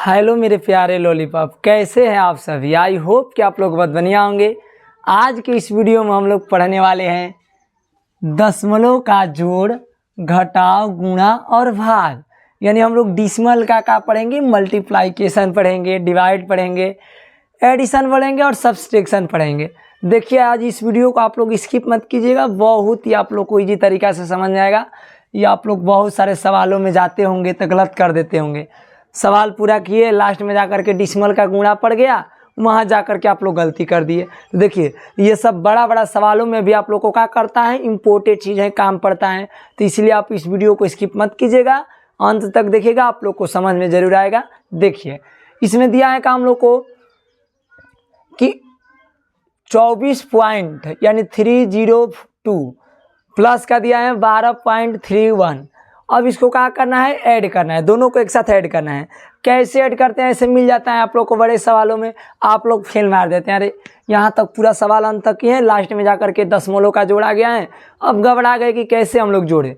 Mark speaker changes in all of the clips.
Speaker 1: Hello मेरे प्यारे lollipop, कैसे हैं आप सभी। आई होप कि आप लोग बहुत बढ़िया होंगे। आज के इस वीडियो में हम लोग पढ़ने वाले हैं दशमलव का जोड़, घटाव, गुणा और भाग। यानी हम लोग डिसिमल का पढ़ेंगे, मल्टीप्लाइकेशन पढ़ेंगे, डिवाइड पढ़ेंगे, एडिशन पढ़ेंगे और सब्सट्रैक्शन पढ़ेंगे। देखिए आज इस वीडियो को आप लोग स्किप मत कीजिएगा, बहुत ही आप लोग को ईजी तरीका से समझ में आएगा। ये आप लोग बहुत सारे सवालों में जाते होंगे तो गलत कर देते होंगे। सवाल पूरा किए, लास्ट में जाकर के डिसिमल का गुणा पड़ गया, वहाँ जाकर के आप लोग गलती कर दिए। तो देखिए ये सब बड़ा बड़ा सवालों में भी आप लोग को क्या करता है, इम्पोर्टेंट चीज़ है, काम पड़ता है। तो इसलिए आप इस वीडियो को स्किप मत कीजिएगा, अंत तक देखिएगा, आप लोग को समझ में जरूर आएगा। देखिए इसमें दिया है काम लोग को कि 24 पॉइंट यानी 302 प्लस का दिया है 12.31। अब इसको क्या करना है, ऐड करना है, दोनों को एक साथ ऐड करना है। कैसे ऐड करते हैं, ऐसे मिल जाता है आप लोग को बड़े सवालों में, आप लोग फेल मार देते हैं। अरे यहाँ तक पूरा सवाल अंत तक ही है, लास्ट में जाकर के दशमलव का जोड़ा गया है। अब घबरा गए कि कैसे हम लोग जोड़े।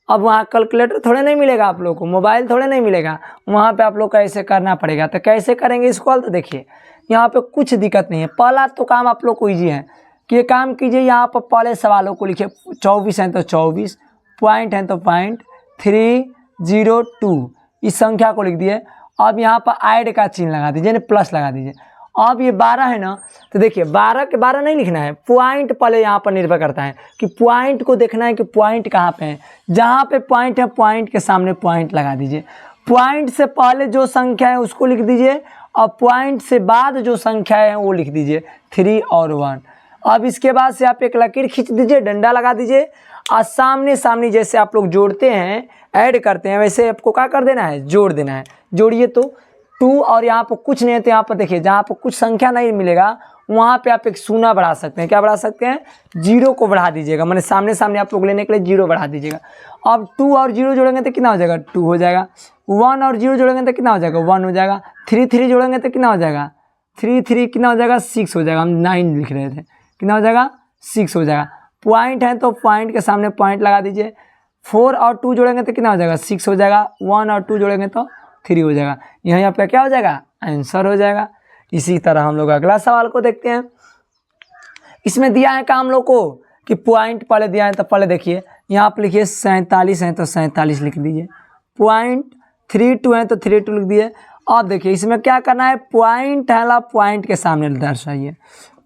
Speaker 1: अब वहाँ कैलकुलेटर थोड़े नहीं मिलेगा आप लोग को, मोबाइल थोड़े नहीं मिलेगा, वहाँ पे आप लोग को ऐसे करना पड़ेगा। तो कैसे करेंगे इसको, तो देखिए यहाँ पे कुछ दिक्कत नहीं है। पहला तो काम आप लोग को ईजी है कि ये काम कीजिए, यहाँ पर पहले सवालों को लिखिए। 24 है तो 24, पॉइंट है तो पॉइंट 302 इस संख्या को लिख दिए। अब यहाँ पर ऐड का चिन्ह लगा दीजिए, यानी प्लस लगा दीजिए। अब ये 12 है ना, तो देखिए 12 के 12 नहीं लिखना है, पॉइंट पहले यहाँ पर निर्भर करता है कि पॉइंट को देखना है कि पॉइंट कहाँ पे है। जहाँ पे पॉइंट है, पॉइंट के सामने पॉइंट लगा दीजिए। पॉइंट से पहले जो संख्या है उसको लिख दीजिए, और पॉइंट से बाद जो संख्या है वो लिख दीजिए 3 और 1। अब इसके बाद से आप एक लकीर खींच दीजिए, डंडा लगा दीजिए, और सामने सामने जैसे आप लोग जोड़ते हैं, ऐड करते हैं, वैसे आपको क्या कर देना है, जोड़ देना है। जोड़िए तो 2 और यहाँ पर कुछ नहीं है तो यहाँ पर देखिए जहाँ पर कुछ संख्या नहीं मिलेगा वहाँ पे आप एक शून्य बढ़ा सकते हैं। क्या बढ़ा सकते हैं, 0 को बढ़ा दीजिएगा, मैंने सामने सामने आप लोग लेने के लिए 0 बढ़ा दीजिएगा। अब 2 और 0 जोड़ेंगे तो कितना हो जाएगा, 2 हो जाएगा। 1 और 0 जोड़ेंगे तो कितना हो जाएगा, 1 हो जाएगा। 3 जोड़ेंगे तो कितना हो जाएगा, 3 कितना हो जाएगा, 6 हो जाएगा। हम 9 लिख रहे थे, कितना हो जाएगा, 6 हो जाएगा। पॉइंट है तो पॉइंट के सामने पॉइंट लगा दीजिए। 4 और 2 जोड़ेंगे तो कितना हो जाएगा, 6 हो जाएगा। 1 और 2 जोड़ेंगे तो 3 हो जाएगा। यहीं आपका क्या हो जाएगा, आंसर हो जाएगा। इसी तरह हम लोग अगला सवाल को देखते हैं। इसमें दिया है काम लोग को कि पॉइंट पहले दिया है, तो पहले देखिए यहाँ पर लिखिए 47 है तो 47 लिख दीजिए। पॉइंट 32 है तो 32 लिख दिए। अब देखिए इसमें क्या करना है, पॉइंट है ला पॉइंट के सामने दर्शाइए,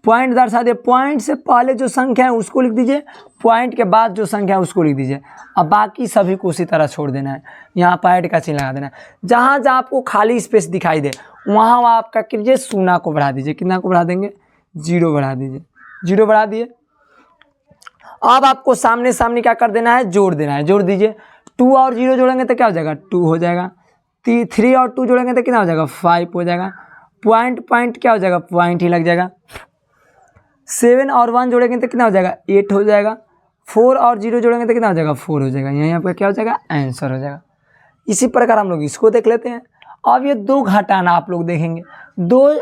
Speaker 1: पॉइंट दर्शा दिए। पॉइंट से पहले जो संख्या है उसको लिख दीजिए, पॉइंट के बाद जो संख्या है उसको लिख दीजिए। अब बाकी सभी को उसी तरह छोड़ देना है, यहाँ पर ऐड का चिन्ह लगा देना है। जहाँ जहाँ आपको खाली स्पेस दिखाई दे वहाँ आपका कीजिए, शून्य को बढ़ा दीजिए। कितना को बढ़ा देंगे, 0 बढ़ा दीजिए। 0 बढ़ा दिए। अब आपको सामने सामने क्या कर देना है, जोड़ देना है। जोड़ दीजिए। 2 और 0 जोड़ेंगे तो क्या हो जाएगा, 2 हो जाएगा। 3 और 2 जोड़ेंगे तो कितना हो जाएगा, 5 हो जाएगा। पॉइंट पॉइंट क्या हो जाएगा, पॉइंट ही लग जाएगा। 7 और 1 जोड़ेंगे तो कितना हो जाएगा, 8 हो जाएगा। 4 और 0 जोड़ेंगे तो कितना हो जाएगा, 4 हो जाएगा। यहाँ पर क्या हो जाएगा, आंसर हो जाएगा। इसी प्रकार हम लोग इसको देख लेते हैं। अब ये 2 घटाना आप लोग देखेंगे, 2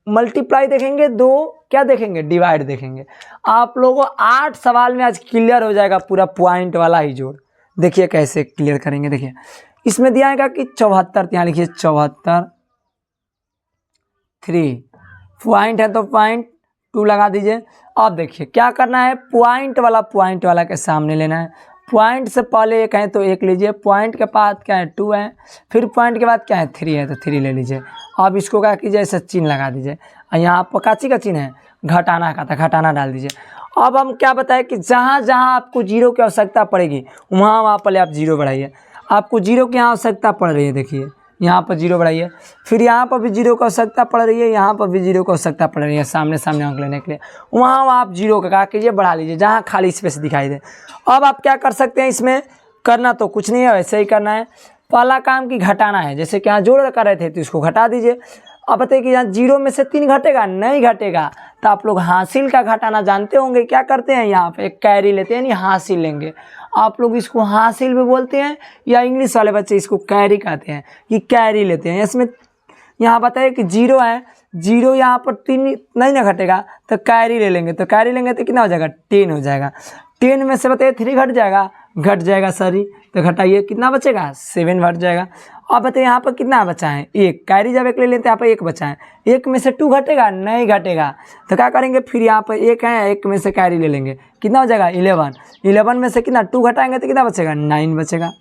Speaker 1: मल्टीप्लाई देखेंगे, 2 क्या देखेंगे, डिवाइड देखेंगे। आप लोगों 8 सवाल में आज क्लियर हो जाएगा पूरा पॉइंट वाला ही जोड़। देखिए कैसे क्लियर करेंगे। देखिए इसमें दिया है कि 74, यहाँ लिखिए 74, 3 पॉइंट है तो पॉइंट 2 लगा दीजिए। अब देखिए क्या करना है, पॉइंट वाला के सामने लेना है। पॉइंट से पहले 1 है तो 1 लीजिए, पॉइंट के बाद क्या है, 2 है, फिर पॉइंट के बाद क्या है, 3 है तो 3 ले लीजिए। अब इसको क्या कीजिए, ऐसे चिन्ह लगा दीजिए। यहाँ पर काची का चिन्ह है, घटाना का था, घटाना डाल दीजिए। अब हम क्या बताएं कि जहाँ जहाँ आपको 0 की आवश्यकता पड़ेगी वहाँ पहले आप 0 बढ़ाइए। आपको 0 की यहाँ आवश्यकता पड़ रही है, देखिए यहाँ पर 0 बढ़ाइए। फिर यहाँ पर भी 0 की आवश्यकता पड़ रही है, यहाँ पर भी 0 की आवश्यकता पड़ रही है सामने सामने अंक लेने के लिए। वहाँ आप 0 का क्या कीजिए, बढ़ा लीजिए जहाँ खाली स्पेस दिखाई दे। अब आप क्या कर सकते हैं, इसमें करना तो कुछ नहीं है, वैसे ही करना है। पहला काम की घटाना है, जैसे कि यहाँ जोड़ कर रहे थे तो इसको घटा दीजिए। अब बताइए कि यहाँ 0 में से 3 घटेगा, नहीं घटेगा। तो आप लोग हासिल का घटाना जानते होंगे, क्या करते हैं, यहाँ पे एक कैरी लेते हैं, यानी हासिल लेंगे। आप लोग इसको हासिल भी बोलते हैं या इंग्लिश वाले बच्चे इसको कैरी कहते हैं, कि कैरी लेते हैं। इसमें यहाँ बताइए कि 0 है, 0 यहाँ पर 3 नहीं ना घटेगा तो कैरी ले लेंगे। तो कैरी लेंगे तो कितना हो जाएगा, 10 हो जाएगा। 10 में से बताइए 3 घट जाएगा, सॉरी, तो घटाइए कितना बचेगा, 7 घट जाएगा। अब बताइए यहाँ पर कितना बचा है, एक। कैरी जब एक ले लेते हैं यहाँ पर एक बचा है, एक में से 2 घटेगा, नहीं घटेगा। तो क्या करेंगे, फिर यहाँ पर एक है, एक में से कैरी ले लेंगे, कितना हो जाएगा 11। 11 में से कितना 2 घटाएंगे तो कितना बचेगा, 9 बचेगा।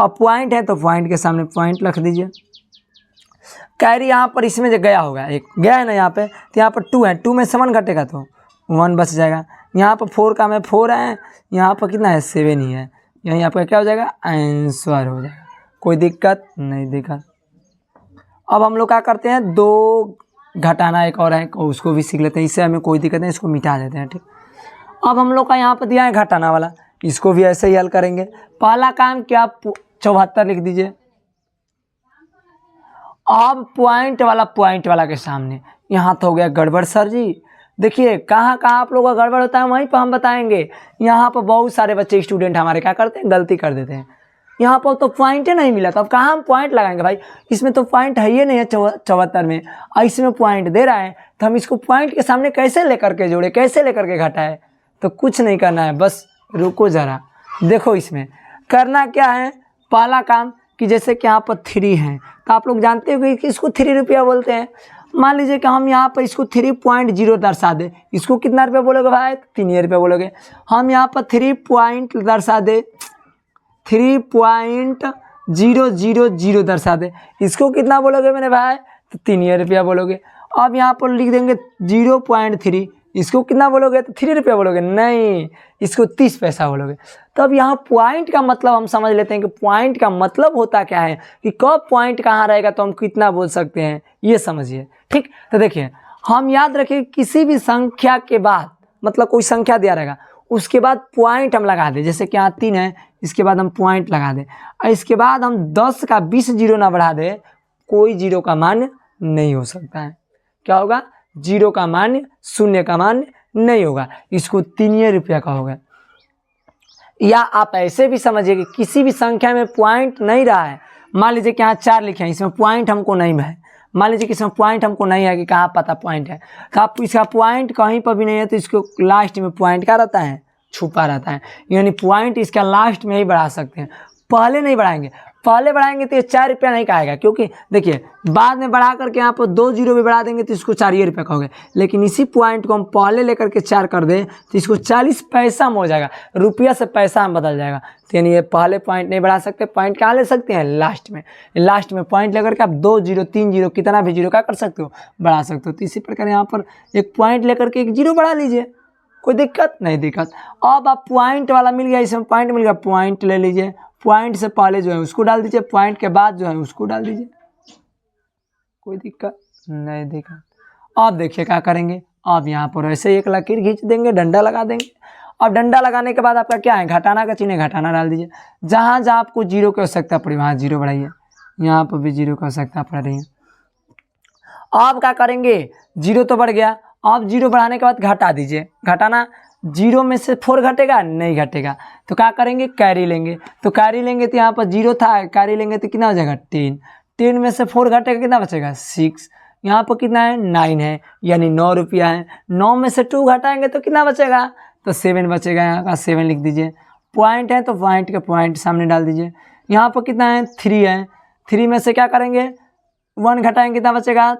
Speaker 1: अब पॉइंट है तो पॉइंट के सामने पॉइंट रख दीजिए। कैरी यहाँ पर इसमें जो गया होगा, एक गया है ना यहाँ पे, तो यहाँ पर 2 है, 2 में 7 घटेगा तो 1 बच जाएगा। यहाँ पर 4 का में 4 है, यहाँ पर कितना है 7 ही है, यहीं आपका क्या हो जाएगा, आंसर हो जाएगा। कोई दिक्कत नहीं, दिक्कत। अब हम लोग क्या करते हैं, 2 घटाना एक और है, उसको भी सीख लेते हैं, इससे हमें कोई दिक्कत नहीं, इसको मिटा देते हैं, ठीक। अब हम लोग का यहाँ पर दिया है घटाना वाला, इसको भी ऐसे ही हल करेंगे। पहला काम क्या, 74 लिख दीजिए। अब पॉइंट वाला के सामने, यहाँ तो हो गया गड़बड़ सर जी। देखिए कहाँ आप लोगों का गड़बड़ होता है वहीं पर हम बताएंगे। यहाँ पर बहुत सारे बच्चे स्टूडेंट हमारे क्या करते हैं, गलती कर देते हैं। यहाँ पर तो पॉइंट ही नहीं मिला, तो अब कहाँ हम पॉइंट लगाएंगे भाई, इसमें तो पॉइंट है ही नहीं है 74 में, और इसमें पॉइंट दे रहा है, तो हम इसको पॉइंट के सामने कैसे लेकर के जोड़े, कैसे लेकर के घटाए। तो कुछ नहीं करना है, बस रुको ज़रा, देखो इसमें करना क्या है। पहला काम कि जैसे कि यहाँ पर 3 है, तो आप लोग जानते हो कि इसको 3 रुपया बोलते हैं। मान लीजिए कि हम यहाँ पर इसको 3.0 दर्शा दे, इसको कितना रुपया बोलोगे भाई, 3 रुपया बोलोगे। हम यहाँ पर 3 पॉइंट दर्शा दे, 3.000 दर्शा दे, इसको कितना बोलोगे मेरे भाई, तो 3 रुपया बोलोगे। अब यहाँ पर लिख देंगे 0.3, इसको कितना बोलोगे, तो 3 रुपया बोलोगे, नहीं इसको 30 पैसा बोलोगे। तो अब यहाँ पॉइंट का मतलब हम समझ लेते हैं कि पॉइंट का मतलब होता क्या है, कि कब पॉइंट कहाँ रहेगा तो हम कितना बोल सकते हैं, ये समझिए, ठीक। तो देखिए हम याद रखिए, किसी भी संख्या के बाद, मतलब कोई संख्या दिया रहेगा, उसके बाद पॉइंट हम लगा दें। जैसे कि यहाँ 3 है, इसके बाद हम पॉइंट लगा दें, और इसके बाद हम 10 का 20 जीरो ना बढ़ा दें, कोई जीरो का मान नहीं हो सकता है। क्या होगा, जीरो का मान, शून्य का मान नहीं होगा, इसको 3 रुपया का होगा। या आप ऐसे भी समझिए कि किसी भी संख्या में पॉइंट नहीं रहा है, मान लीजिए कि यहाँ 4 लिखे हैं, इसमें पॉइंट हमको नहीं है, मान लीजिए कि इसमें पॉइंट हमको नहीं है, कि कहाँ पता पॉइंट है, तो आप इसका पॉइंट कहीं पर भी नहीं है, तो इसको लास्ट में पॉइंट क्या रहता है, छुपा रहता है, यानी पॉइंट इसका लास्ट में ही बढ़ा सकते हैं, पहले नहीं बढ़ाएंगे। पहले बढ़ाएंगे तो ये 4 रुपया नहीं कहेगा, क्योंकि देखिए बाद में बढ़ा करके यहाँ पर 2 जीरो भी बढ़ा देंगे तो इसको 4 रुपये कहोगे। लेकिन इसी पॉइंट को हम पहले लेकर के 4 कर दें तो इसको 40 पैसा में हो जाएगा, रुपया से पैसा में बदल जाएगा। तो यानी ये पहले पॉइंट नहीं बढ़ा सकते, पॉइंट कहाँ ले सकते हैं, लास्ट में। लास्ट में पॉइंट लेकर के आप 2 जीरो 3 जीरो कितना भी जीरो क्या कर सकते हो, बढ़ा सकते हो। तो इसी प्रकार यहाँ पर एक पॉइंट लेकर के 1 जीरो बढ़ा लीजिए, कोई दिक्कत नहीं, दिक्कत। अब आप पॉइंट वाला मिल गया, इसमें पॉइंट मिल गया, पॉइंट ले लीजिए, पॉइंट से पहले जो है उसको डाल दीजिए, पॉइंट के बाद जो है उसको डाल दीजिए, कोई दिक्कत नहीं, दिक्कत। अब देखिए क्या करेंगे, अब यहाँ पर ऐसे एक लकीर खींच देंगे, डंडा लगा देंगे। अब डंडा लगाने के बाद आपका क्या है, घटाना का चिन्ह, घटाना डाल दीजिए। जहाँ जहाँ आपको जीरो की आवश्यकता पड़ी वहाँ जीरो बढ़ाइए, यहाँ पर भी जीरो की आवश्यकता पड़ रही है। अब क्या करेंगे, जीरो तो बढ़ गया, अब जीरो बढ़ाने के बाद घटा दीजिए। घटाना, जीरो में से 4 घटेगा, नहीं घटेगा, तो क्या करेंगे, कैरी लेंगे। तो कैरी लेंगे तो यहाँ पर जीरो था, कैरी लेंगे तो कितना हो जाएगा, 10। 10 में से 4 घटेगा, कितना बचेगा, 6। यहाँ पर कितना है, 9 है, यानी 9 रुपया है। 9 में से 2 घटाएंगे तो कितना बचेगा, तो 7 बचेगा, यहाँ का 7 लिख दीजिए। पॉइंट है तो पॉइंट के पॉइंट सामने डाल दीजिए। यहाँ पर कितना है, 3 है, 3 में से क्या करेंगे, 1 घटाएंगे, कितना बचेगा,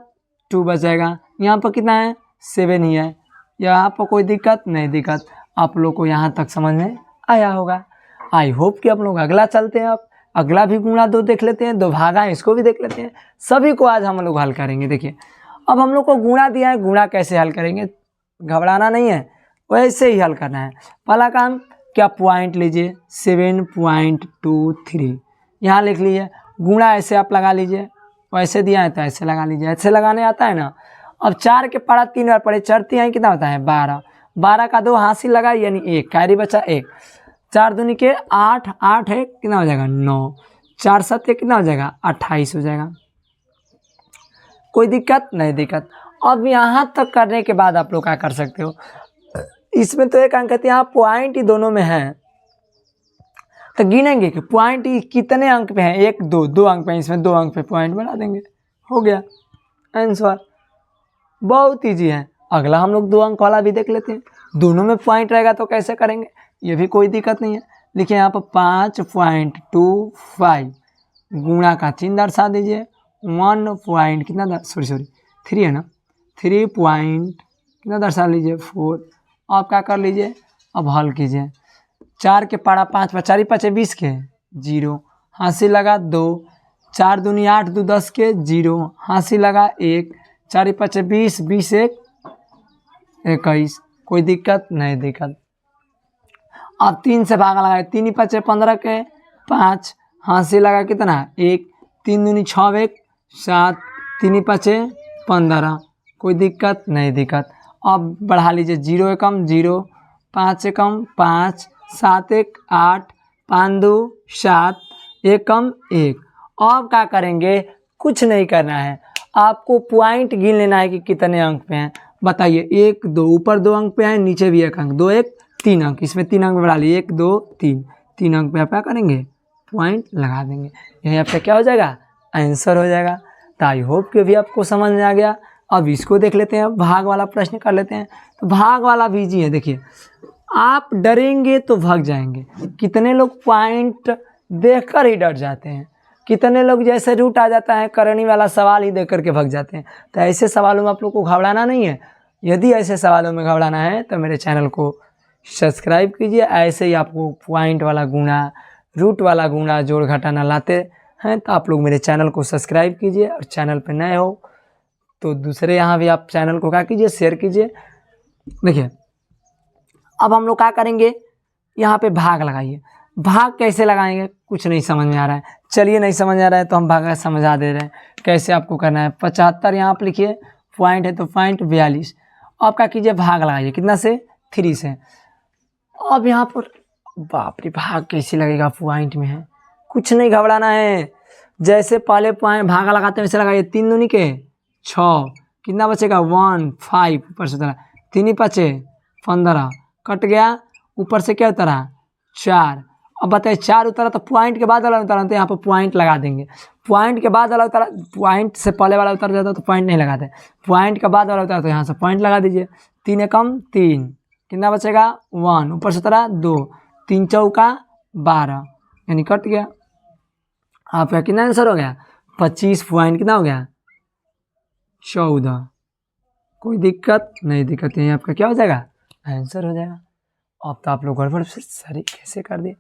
Speaker 1: 2 बचेगा। यहाँ पर कितना है, 7 ही है। यहाँ पर कोई दिक्कत नहीं, दिक्कत। आप लोग को यहाँ तक समझ में आया होगा। आई होप कि आप लोग अगला चलते हैं। अब अगला भी गुणा 2 देख लेते हैं, 2 भागा है इसको भी देख लेते हैं। सभी को आज हम लोग हल करेंगे। देखिए अब हम लोग को गुणा दिया है, गुणा कैसे हल करेंगे, घबराना नहीं है, वैसे ही हल करना है। पहला काम क्या, पॉइंट लीजिए, 7.23 यहाँ लिख लीजिए। गुणा ऐसे आप लगा लीजिए, वैसे दिया है तो ऐसे लगा लीजिए, ऐसे लगाने आता है ना। अब 4 के पढ़ा 3 बार पढ़े, 4 3 कितना होता है, 12। 12 का 2 हासिल लगा, यानी 1, कैरी बचा 1। 4 दूनी के 8, 8 है, कितना हो जाएगा, 9। 4 7 कितना हो जाएगा, 28 हो जाएगा। कोई दिक्कत नहीं, दिक्कत। अब यहाँ तक करने के बाद आप लोग क्या कर सकते हो, इसमें तो एक अंक है, यहाँ पॉइंट ही दोनों में है, तो गिनेंगे कि पॉइंट कितने अंक पे हैं, 1 2 2 अंक पे, इसमें 2 अंक पे पॉइंट बढ़ा देंगे, हो गया आंसर। बहुत ईजी है। अगला हम लोग 2 अंक वाला भी देख लेते हैं। दोनों में पॉइंट रहेगा तो कैसे करेंगे, ये भी कोई दिक्कत नहीं है। लिखिए यहाँ पर 5.25 गुणा का चिन्ह दर्शा दीजिए। 1 पॉइंट कितना सॉरी 3 है ना, 3 पॉइंट कितना दर्शा लीजिए 4। अब क्या कर लीजिए, अब हल कीजिए। 4 के पारा 5 पर 4 5 20 के 0, हाथी लगा 2, 4 दूनी 8 2 10 के 0, हाथी लगा 1, 4 5 20 20 1 21। कोई दिक्कत नहीं दिक्कत। अब 3 से भागा लगाए, 3 5 15 के 5, हाथी लगा कितना 1, 3 दूनी 6 1 7, 3 5 15। कोई दिक्कत नहीं दिक्कत। अब बढ़ा लीजिए, 0 एकम 0, 5 एकम 5, 7 1 8, 5 2 7, एकम 1। अब क्या करेंगे, कुछ नहीं करना है, आपको पॉइंट गिन लेना है कि कितने अंक पे हैं। बताइए, 1 2, ऊपर 2 अंक पे है, नीचे भी 1 अंक, 2 1 3 अंक, इसमें 3 अंक बढ़ा लिए, 1 2 3, 3 अंक पे आप क्या करेंगे, पॉइंट लगा देंगे। यही आपका क्या हो जाएगा, आंसर हो जाएगा। तो आई होप कि अभी आपको समझ में आ गया। अब इसको देख लेते हैं, भाग वाला प्रश्न कर लेते हैं। तो भाग वाला भी जी है, देखिए आप डरेंगे तो भाग जाएंगे। कितने लोग पॉइंट देखकर ही डर जाते हैं, कितने लोग जैसे रूट आ जाता है करनी वाला सवाल ही देख करके भाग जाते हैं। तो ऐसे सवालों में आप लोग को घबराना नहीं है। यदि ऐसे सवालों में घबराना है तो मेरे चैनल को सब्सक्राइब कीजिए। ऐसे ही आपको पॉइंट वाला गुणा, रूट वाला गुणा, जोड़ घटाना लाते हैं तो आप लोग मेरे चैनल को सब्सक्राइब कीजिए। और चैनल पर नए हो तो दूसरे यहाँ भी आप चैनल को क्या कीजिए, शेयर कीजिए। देखिए अब हम लोग क्या करेंगे, यहाँ पे भाग लगाइए। भाग कैसे लगाएंगे, कुछ नहीं समझ में आ रहा है, चलिए नहीं समझ आ रहा है तो हम भाग समझा दे रहे हैं कैसे आपको करना है। 75 यहाँ पर लिखिए, पॉइंट है तो पॉइंट 42। अब क्या कीजिए, भाग लगाइए, कितना से 3 से। अब यहाँ पर बाप रे, भाग कैसे लगेगा, पॉइंट में है, कुछ नहीं घबराना है। जैसे पहले पॉइंट भागा लगाते हैं वैसे लगाइए। 3 दूनी के 6, कितना बचेगा 1 5, ऊपर से उतरा 3 5 15, कट गया, ऊपर से क्या उतरा 4। अब बताइए 4 उतरा तो पॉइंट के बाद वाला उतरा तो यहाँ पर पॉइंट लगा देंगे। पॉइंट के बाद वाला उतरा, पॉइंट से पहले वाला उतर जाता तो पॉइंट नहीं लगाते, पॉइंट के बाद वाला उतरा तो यहाँ से पॉइंट लगा दीजिए। 3 एकम 3, कितना बचेगा 1, ऊपर से उतरा 2, 3 चौका 12, यानी कट गया। आपका कितना आंसर हो गया, 25 पॉइंट कितना हो गया 14। कोई दिक्कत नहीं दिक्कत, यही आपका क्या हो जाएगा, आंसर हो जाएगा। अब तो आप लोग गड़बड़ से सारी कैसे कर दिए।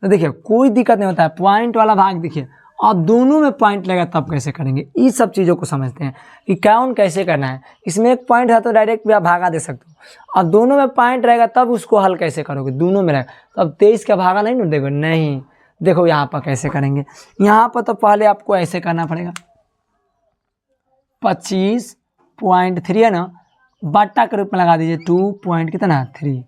Speaker 1: तो देखिए कोई दिक्कत नहीं होता है, पॉइंट वाला भाग देखिए आप दोनों में पॉइंट लगेगा तब कैसे करेंगे, इस सब चीज़ों को समझते हैं कि काउंट कैसे करना है। इसमें एक पॉइंट है तो डायरेक्ट भी आप भागा दे सकते हो, और दोनों में पॉइंट रहेगा तब उसको हल कैसे करोगे, दोनों में रहेगा तो अब 23 का भागा नहीं ना देखो, नहीं देखो यहाँ पर कैसे करेंगे। यहाँ पर तो पहले आपको ऐसे करना पड़ेगा, 25.3 है ना, बट्टा के रूप में लगा दीजिए 2 पॉइंट कितना 3।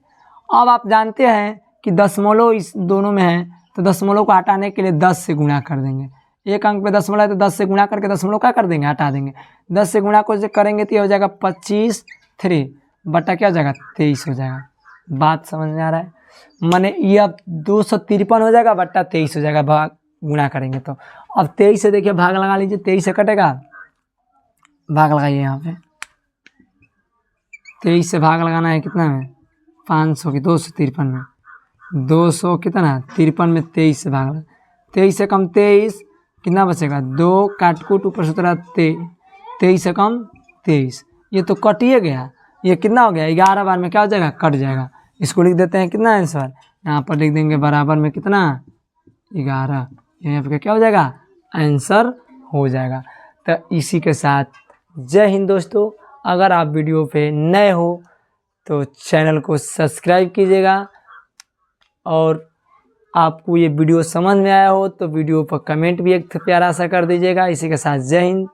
Speaker 1: अब आप जानते हैं कि दशमलव इस दोनों में है तो दशमलव को हटाने के लिए 10 से गुणा कर देंगे। एक अंक पे दशमलव है तो 10 से गुणा करके दशमलव क्या कर देंगे, हटा देंगे। 10 से गुणा को करेंगे तो ये हो जाएगा 25.3 बट्टा क्या हो जाएगा 23 हो जाएगा। बात समझ में आ रहा है, माने ये अब 253 हो जाएगा बट्टा 23 हो जाएगा, भाग गुणा करेंगे तो। अब 23 से देखिए भाग लगा लीजिए, 23 से कटेगा, भाग लगाइए यहाँ पे। 23 से भाग लगाना है कितना में, 500 की 253 में, 200 कितना 53 में 23 से भाग लगा, 23 से कम 23 कितना बचेगा 2, काट कूट ऊपर से उतरा 23 से कम 23, ये तो कटिए गया। ये कितना हो गया 11 बार में क्या हो जाएगा, कट जाएगा। इसको लिख देते हैं कितना आंसर, यहाँ पर लिख देंगे बराबर में कितना 11, यहाँ पर क्या हो जाएगा, आंसर हो जाएगा। तो इसी के साथ जय हिंद दोस्तों। अगर आप वीडियो पे नए हो तो चैनल को सब्सक्राइब कीजिएगा, और आपको ये वीडियो समझ में आया हो तो वीडियो पर कमेंट भी एक प्यारा सा कर दीजिएगा। इसी के साथ जय हिंद।